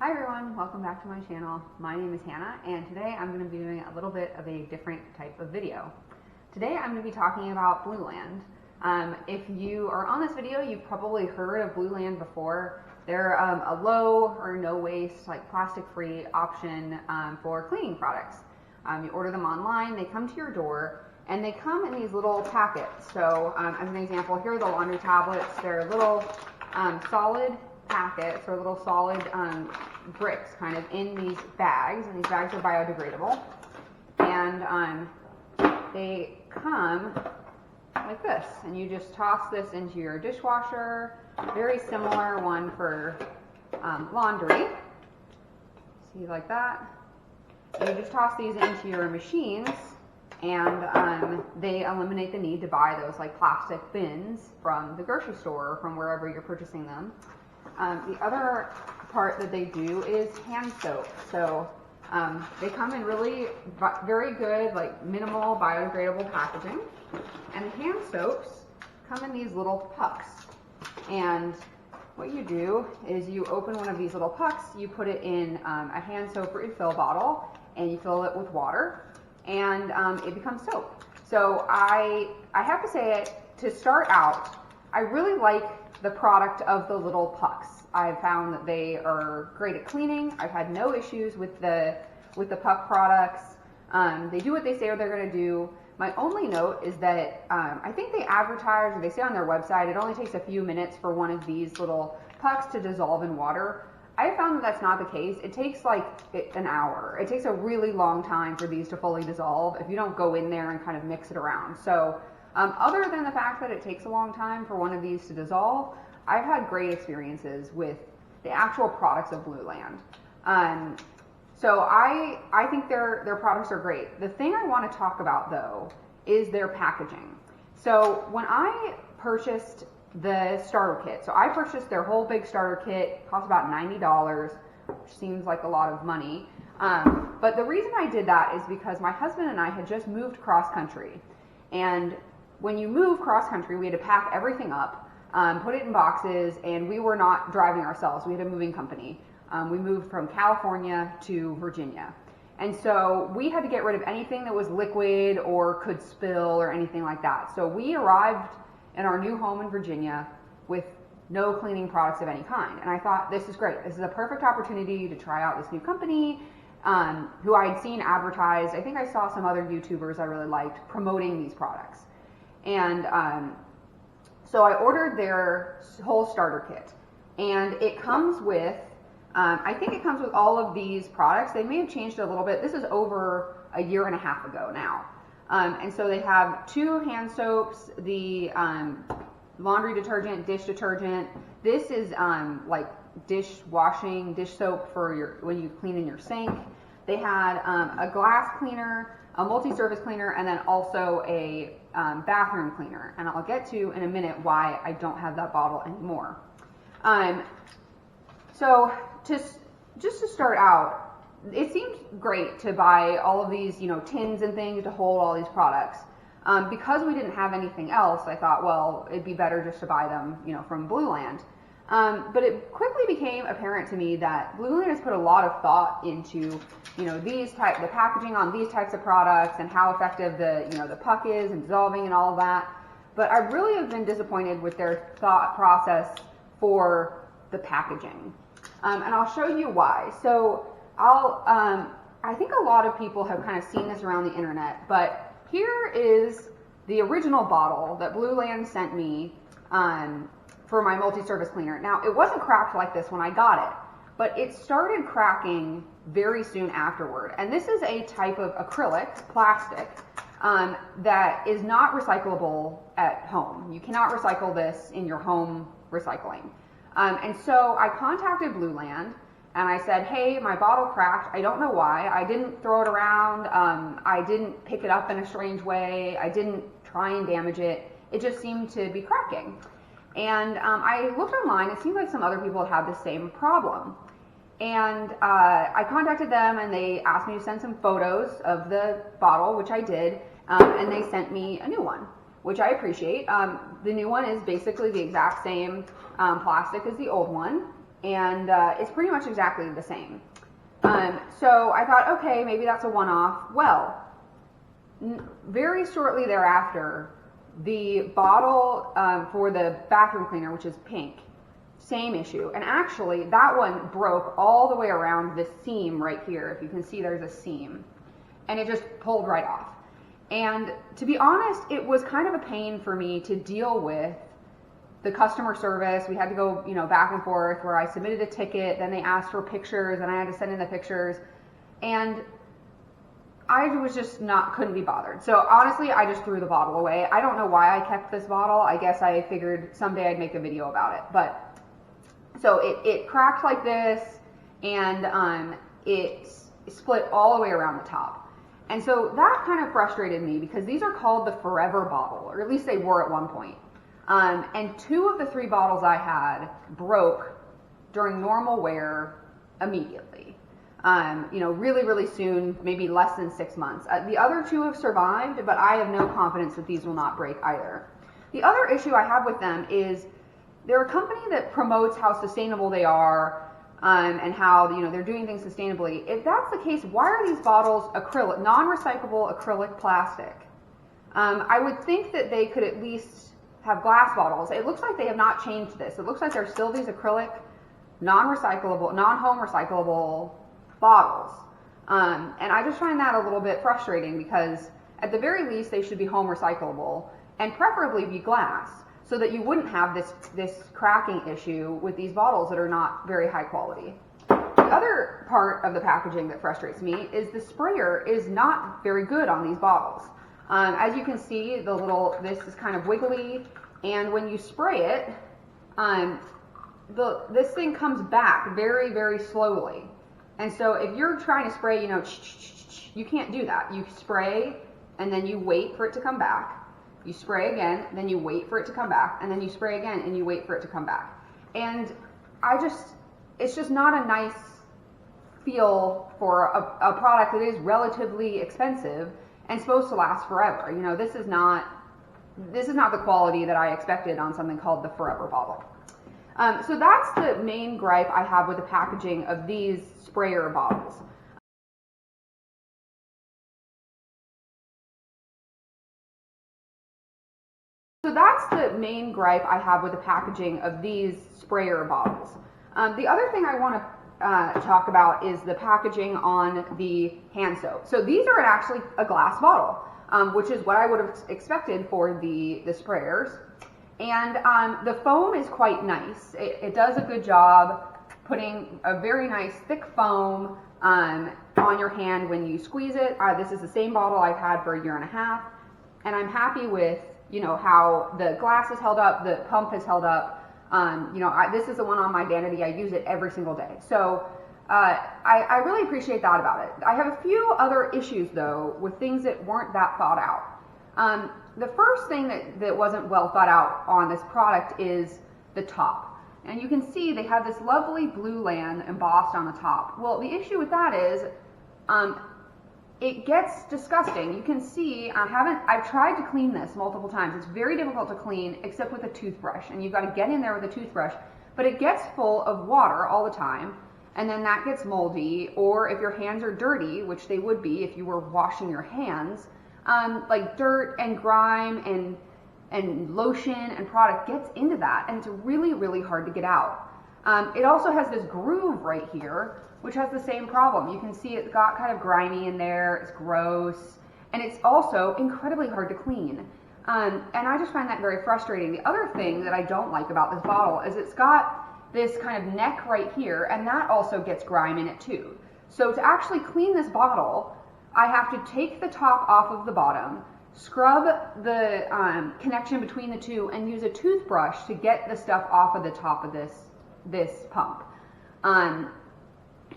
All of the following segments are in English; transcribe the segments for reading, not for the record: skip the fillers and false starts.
Hi everyone, welcome back to my channel. My name is Hannah and today I'm going to be doing a little bit of a different type of video. Today I'm going to be talking about Blueland. If you are on this video, you've probably heard of Blueland before. They're a low or no waste, like plastic free option for cleaning products. You order them online, they come to your door, and they come in these little packets. So as an example, here are the laundry tablets. They're little solid packets or little solid bricks kind of in these bags, and these bags are biodegradable, and they come like this, and you just toss this into your dishwasher. Very similar one for laundry. See, like that. And you just toss these into your machines, and they eliminate the need to buy those like plastic bins from the grocery store or from wherever you're purchasing them. The other part that they do is hand soap. So they come in really very good, like minimal biodegradable packaging. And the hand soaps come in these little pucks. And what you do is you open one of these little pucks, you put it in a hand soap refill bottle, and you fill it with water, and it becomes soap. So I have to say, to start out, I really like the product of the little pucks. I've found that they are great at cleaning. I've had no issues with the puck products. They do what they say they're going to do. My only note is that I think they advertise, or they say on their website, it only takes a few minutes for one of these little pucks to dissolve in water. I found that that's not the case. It takes like an hour. It takes a really long time for these to fully dissolve if you don't go in there and kind of mix it around. So other than the fact that it takes a long time for one of these to dissolve, I've had great experiences with the actual products of Blueland. So I think their products are great. The thing I want to talk about though is their packaging. So when I purchased the starter kit, so I purchased their whole big starter kit, cost about $90, which seems like a lot of money. But the reason I did that is because my husband and I had just moved cross country. And when you move cross country, we had to pack everything up, put it in boxes, and we were not driving ourselves. We had a moving company. We moved from California to Virginia. And so we had to get rid of anything that was liquid or could spill or anything like that. So we arrived in our new home in Virginia with no cleaning products of any kind. And I thought, this is great. This is a perfect opportunity to try out this new company who I had seen advertised. I think I saw some other YouTubers I really liked promoting these products. And so I ordered their whole starter kit. And it comes with, I think it comes with all of these products. They may have changed it a little bit. This is over a year and a half ago now. And so they have 2 hand soaps, the laundry detergent, dish detergent. This is like dish soap for when you clean in your sink. They had a glass cleaner, a multi-surface cleaner, and then also a bathroom cleaner. And I'll get to in a minute why I don't have that bottle anymore. So just to start out, it seemed great to buy all of these, tins and things to hold all these products. Because we didn't have anything else, I thought, well, it'd be better just to buy them, from Blueland. But it quickly became apparent to me that Blueland has put a lot of thought into, the packaging on these types of products and how effective the puck is and dissolving and all of that. But I really have been disappointed with their thought process for the packaging. And I'll show you why. So I think a lot of people have kind of seen this around the internet, but here is the original bottle that Blueland sent me for my multi-surface cleaner. Now, it wasn't cracked like this when I got it, but it started cracking very soon afterward. And this is a type of acrylic, plastic, that is not recyclable at home. You cannot recycle this in your home recycling. And so I contacted Blueland and I said, hey, my bottle cracked. I don't know why. I didn't throw it around. I didn't pick it up in a strange way. I didn't try and damage it. It just seemed to be cracking. And I looked online. It seemed like some other people had the same problem. And I contacted them and they asked me to send some photos of the bottle, which I did. And they sent me a new one, which I appreciate. The new one is basically the exact same plastic as the old one. and it's pretty much exactly the same. So I thought, okay, maybe that's a one-off. Well, very shortly thereafter, the bottle for the bathroom cleaner, which is pink, same issue. And actually, that one broke all the way around this seam right here. If you can see, there's a seam. And it just pulled right off. And to be honest, it was kind of a pain for me to deal with the customer service. We had to go, back and forth where I submitted a ticket, then they asked for pictures, and I had to send in the pictures. And I was just couldn't be bothered. So honestly, I just threw the bottle away. I don't know why I kept this bottle. I guess I figured someday I'd make a video about it. But so it cracked like this, and it split all the way around the top. And so that kind of frustrated me because these are called the Forever bottle, or at least they were at one point. And 2 of the 3 bottles I had broke during normal wear immediately. Really, really soon, maybe less than 6 months. The other 2 have survived, but I have no confidence that these will not break either. The other issue I have with them is they're a company that promotes how sustainable they are, and how they're doing things sustainably. If that's the case, why are these bottles acrylic, non-recyclable acrylic plastic? I would think that they could at least have glass bottles. It looks like they have not changed this. It looks like there's still these acrylic, non-recyclable, non-home recyclable bottles. And I just find that a little bit frustrating because at the very least they should be home recyclable and preferably be glass so that you wouldn't have this cracking issue with these bottles that are not very high quality. The other part of the packaging that frustrates me is the sprayer is not very good on these bottles. As you can see, this is kind of wiggly, and when you spray it, this thing comes back very, very slowly. And so if you're trying to spray, you can't do that. You spray, and then you wait for it to come back. You spray again, then you wait for it to come back, and then you spray again, and you wait for it to come back. And it's just not a nice feel for a product that is relatively expensive and supposed to last forever. This is not the quality that I expected on something called the Forever bottle. So that's the main gripe I have with the packaging of these sprayer bottles. The other thing I want to talk about is the packaging on the hand soap. So these are actually a glass bottle, which is what I would have expected for the sprayers. And the foam is quite nice. It does a good job putting a very nice thick foam on your hand when you squeeze it. This is the same bottle I've had for 1.5 years, and I'm happy with how the glass is held up, the pump is held up. This is the one on my vanity. I use it every single day. So I really appreciate that about it. I have a few other issues though with things that weren't that thought out. The first thing that wasn't well thought out on this product is the top. And you can see they have this lovely Blueland embossed on the top. Well, the issue with that is it gets disgusting. You can see I've tried to clean this multiple times. It's very difficult to clean except with a toothbrush, and you've got to get in there with a toothbrush, but it gets full of water all the time, and then that gets moldy, or if your hands are dirty, which they would be if you were washing your hands, like dirt and grime and lotion and product gets into that, and it's really, really hard to get out. It also has this groove right here, which has the same problem. You can see it's got kind of grimy in there, it's gross, and it's also incredibly hard to clean. And I just find that very frustrating. The other thing that I don't like about this bottle is it's got this kind of neck right here, and that also gets grime in it too. So to actually clean this bottle, I have to take the top off of the bottom, scrub the connection between the two, and use a toothbrush to get the stuff off of the top of this pump.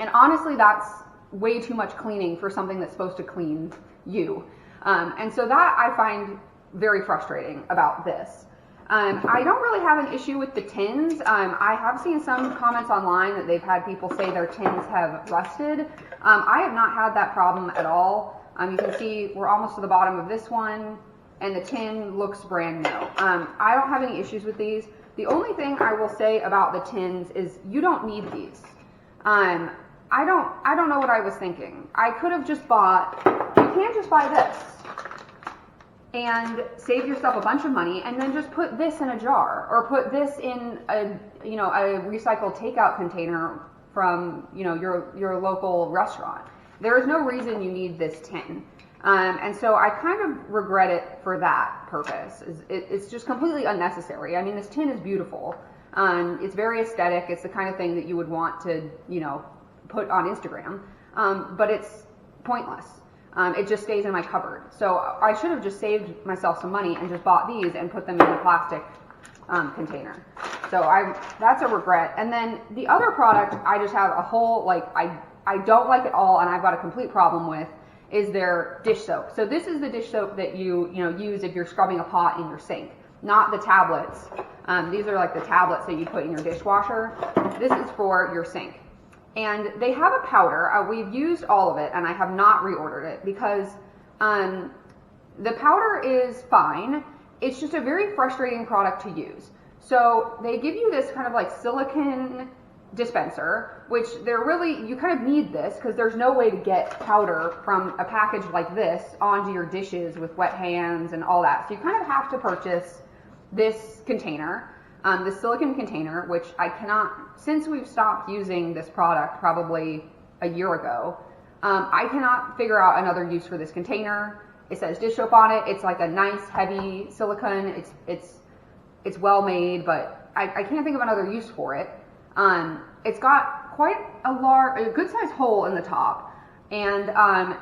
And honestly, that's way too much cleaning for something that's supposed to clean you. And so that I find very frustrating about this. I don't really have an issue with the tins. I have seen some comments online that they've had people say their tins have rusted. I have not had that problem at all. You can see we're almost to the bottom of this one, and the tin looks brand new. I don't have any issues with these. The only thing I will say about the tins is you don't need these. I don't know what I was thinking. I could have just bought, you can just buy this and save yourself a bunch of money and then just put this in a jar or put this in a recycled takeout container from, your local restaurant. There is no reason you need this tin. And so I kind of regret it for that purpose. It's just completely unnecessary. I mean, this tin is beautiful. It's very aesthetic. It's the kind of thing that you would want to, put on Instagram. But it's pointless. It just stays in my cupboard. So I should have just saved myself some money and just bought these and put them in a plastic container. So that's a regret. And then the other product I just have a whole, I don't like at all, and I've got a complete problem with, is their dish soap. So this is the dish soap that you use if you're scrubbing a pot in your sink, not the tablets. These are like the tablets that you put in your dishwasher. This is for your sink. And they have a powder. We've used all of it, and I have not reordered it because the powder is fine. It's just a very frustrating product to use. So they give you this kind of like silicone dispenser, which you kind of need this because there's no way to get powder from a package like this onto your dishes with wet hands and all that. So you kind of have to purchase this container, this silicone container, which I cannot, since we've stopped using this product probably a year ago, I cannot figure out another use for this container. It says dish soap on it. It's like a nice heavy silicone. It's well made, but I can't think of another use for it. It's got quite a good sized hole in the top, and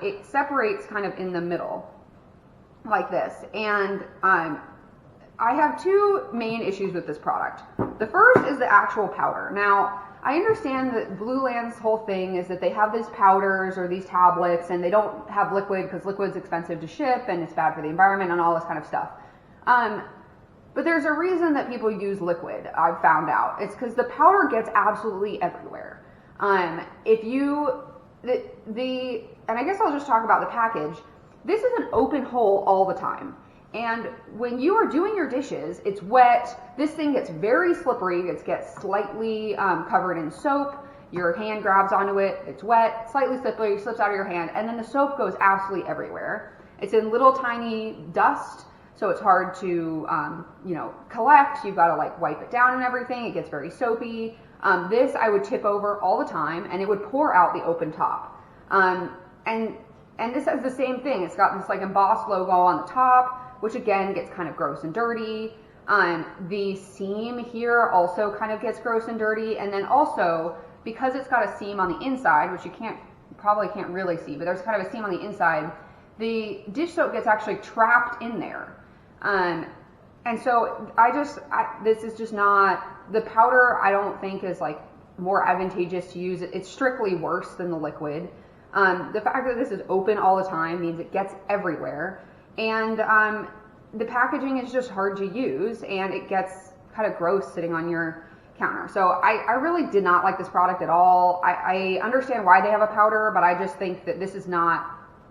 it separates kind of in the middle like this. And I have two main issues with this product. The first is the actual powder. Now, I understand that Blueland's whole thing is that they have these powders or these tablets, and they don't have liquid because liquid's expensive to ship and it's bad for the environment and all this kind of stuff. But there's a reason that people use liquid, I've found out. It's because the powder gets absolutely everywhere. And I guess I'll just talk about the package. This is an open hole all the time. And when you are doing your dishes, it's wet. This thing gets very slippery. It gets slightly covered in soap. Your hand grabs onto it. It's wet, slightly slippery, slips out of your hand. And then the soap goes absolutely everywhere. It's in little tiny dust. So it's hard to, collect. You've got to wipe it down and everything. It gets very soapy. This I would tip over all the time, and it would pour out the open top. And this has the same thing. It's got this embossed logo on the top, which again gets kind of gross and dirty. The seam here also kind of gets gross and dirty. And then also, because it's got a seam on the inside, which you probably can't really see, but there's kind of a seam on the inside, the dish soap gets actually trapped in there. And so this is just not, the powder I don't think is more advantageous to use. It's strictly worse than the liquid. The fact that this is open all the time means it gets everywhere. And the packaging is just hard to use, and it gets kind of gross sitting on your counter. So I really did not like this product at all. I understand why they have a powder, but I just think that this is not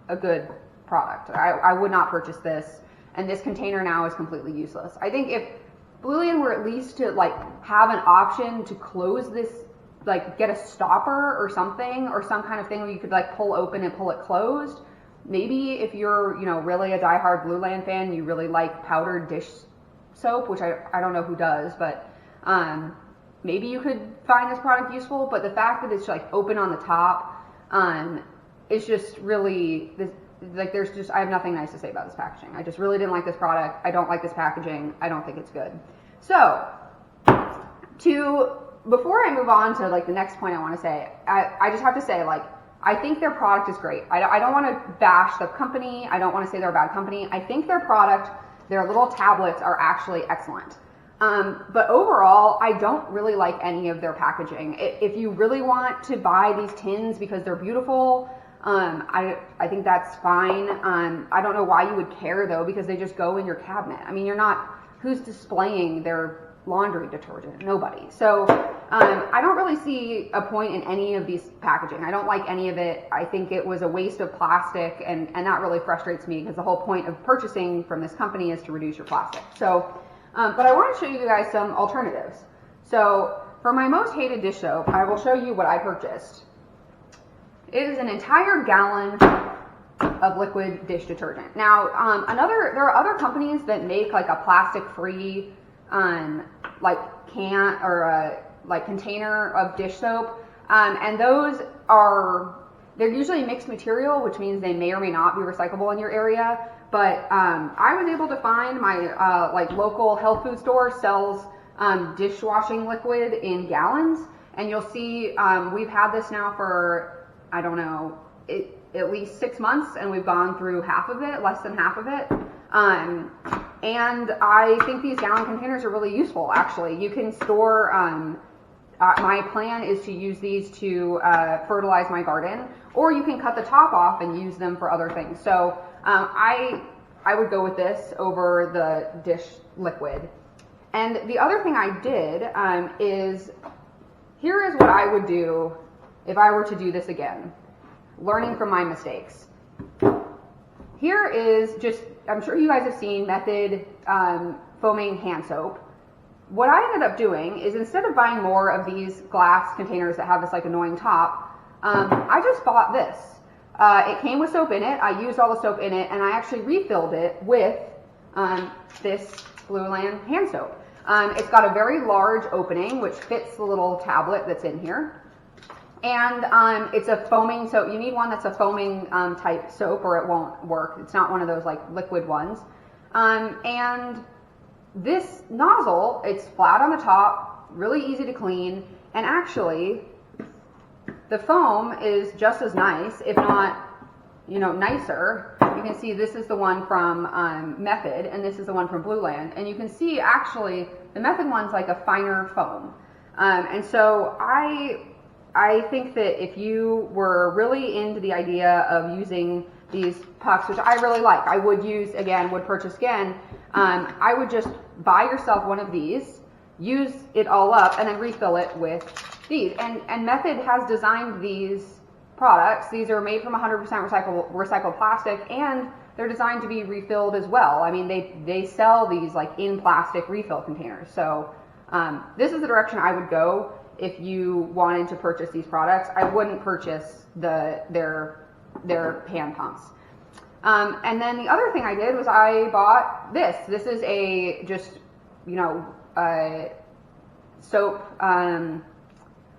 a good product. I would not purchase this, and this container now is completely useless. I think if Blueland were at least to have an option to close this, get a stopper or something, or some kind of thing where you could pull open and pull it closed. Maybe if you're really a diehard Blueland fan, you really like powdered dish soap, which I don't know who does, but maybe you could find this product useful. But the fact that it's open on the top, it's just really I have nothing nice to say about this packaging. I just really didn't like this product. I don't like this packaging. I don't think it's good. So before I move on to the next point I want to say, I just have to say I think their product is great. I don't want to bash the company. I don't want to say they're a bad company. I think their product, their little tablets, are actually excellent. But overall, I don't really like any of their packaging. If you really want to buy these tins because they're beautiful, I think that's fine. I don't know why you would care though, because they just go in your cabinet. I mean, who's displaying their laundry detergent? Nobody. So I don't really see a point in any of these packaging. I don't like any of it. I think it was a waste of plastic, and that really frustrates me because the whole point of purchasing from this company is to reduce your plastic. So But I want to show you guys some alternatives. So for my most hated dish soap, I will show you what I purchased. It is an entire gallon of liquid dish detergent. Now, there are other companies that make like a plastic-free, like can or a like container of dish soap, and they're usually mixed material, which means they may or may not be recyclable in your area. But I was able to find my like local health food store sells dishwashing liquid in gallons, and you'll see we've had this now for, I don't know, at least 6 months, and we've gone through half of it, less than half of it. And I think these gallon containers are really useful, actually. You can store, my plan is to use these to fertilize my garden, or you can cut the top off and use them for other things. So I would go with this over the dish liquid. And the other thing I did is, here is what I would do if I were to do this again, learning from my mistakes. Here is just, I'm sure you guys have seen Method foaming hand soap. What I ended up doing is, instead of buying more of these glass containers that have this like annoying top, I just bought this. It came with soap in it. I used all the soap in it, and I actually refilled it with this Blueland hand soap. It's got a very large opening, which fits the little tablet that's in here. And it's a foaming soap. You need one that's a foaming type soap, or it won't work. It's not one of those like liquid ones. And this nozzle, it's flat on the top, really easy to clean, and actually the foam is just as nice, if not, nicer. You can see this is the one from Method, and this is the one from Blueland, and you can see actually the Method one's like a finer foam. And so I think that if you were really into the idea of using these pucks, which I really like, I would purchase again, I would just buy yourself one of these, use it all up, and then refill it with these. And Method has designed these products. These are made from 100% recycled plastic, and they're designed to be refilled as well. I mean, they sell these like in plastic refill containers. So this is the direction I would go if you wanted to purchase these products. I wouldn't purchase their hand pumps. And then the other thing I did was I bought this. This is a soap,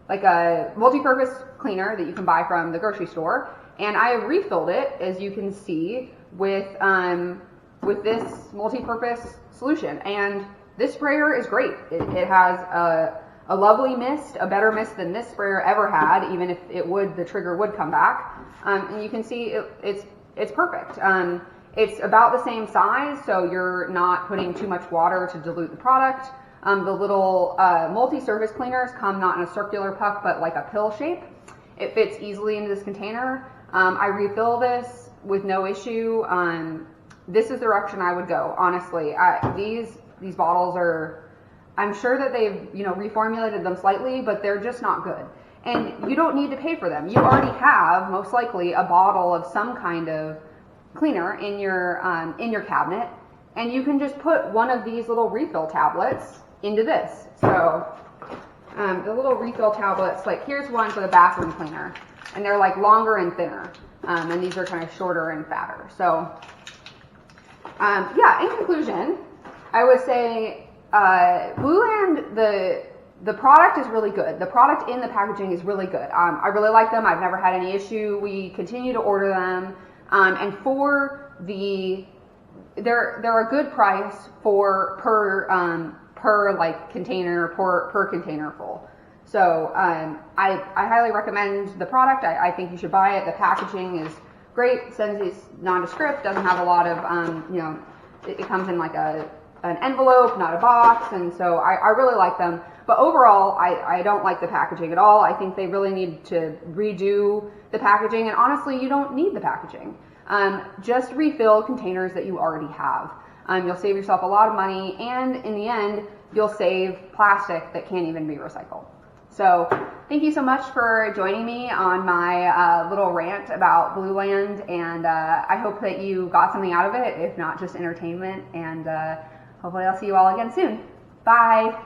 like a multi-purpose cleaner that you can buy from the grocery store. And I refilled it, as you can see, with this multi-purpose solution. And this sprayer is great. It has a lovely mist, a better mist than this sprayer ever had, even if the trigger would come back. And you can see it's perfect. It's about the same size, so you're not putting too much water to dilute the product. The little multi-surface cleaners come not in a circular puck, but like a pill shape. It fits easily into this container. I refill this with no issue. This is the direction I would go, honestly. These bottles are, I'm sure that they've reformulated them slightly, but they're just not good. And you don't need to pay for them. You already have, most likely, a bottle of some kind of cleaner in your cabinet, and you can just put one of these little refill tablets into this. So the little refill tablets, like here's one for the bathroom cleaner, and they're like longer and thinner, and these are kind of shorter and fatter. So yeah, in conclusion, I would say Blueland, the product is really good. The product in the packaging is really good. I really like them. I've never had any issue. We continue to order them, and they're a good price per like container, per container full. So I highly recommend the product. I think you should buy it. The packaging is great. Since it's nondescript, doesn't have a lot of it comes in like an envelope, not a box, and so I really like them. But overall, I don't like the packaging at all. I think they really need to redo the packaging, and honestly, you don't need the packaging. Just refill containers that you already have. You'll save yourself a lot of money, and in the end, you'll save plastic that can't even be recycled. So thank you so much for joining me on my little rant about Blueland, and I hope that you got something out of it, if not just entertainment, and hopefully I'll see you all again soon. Bye!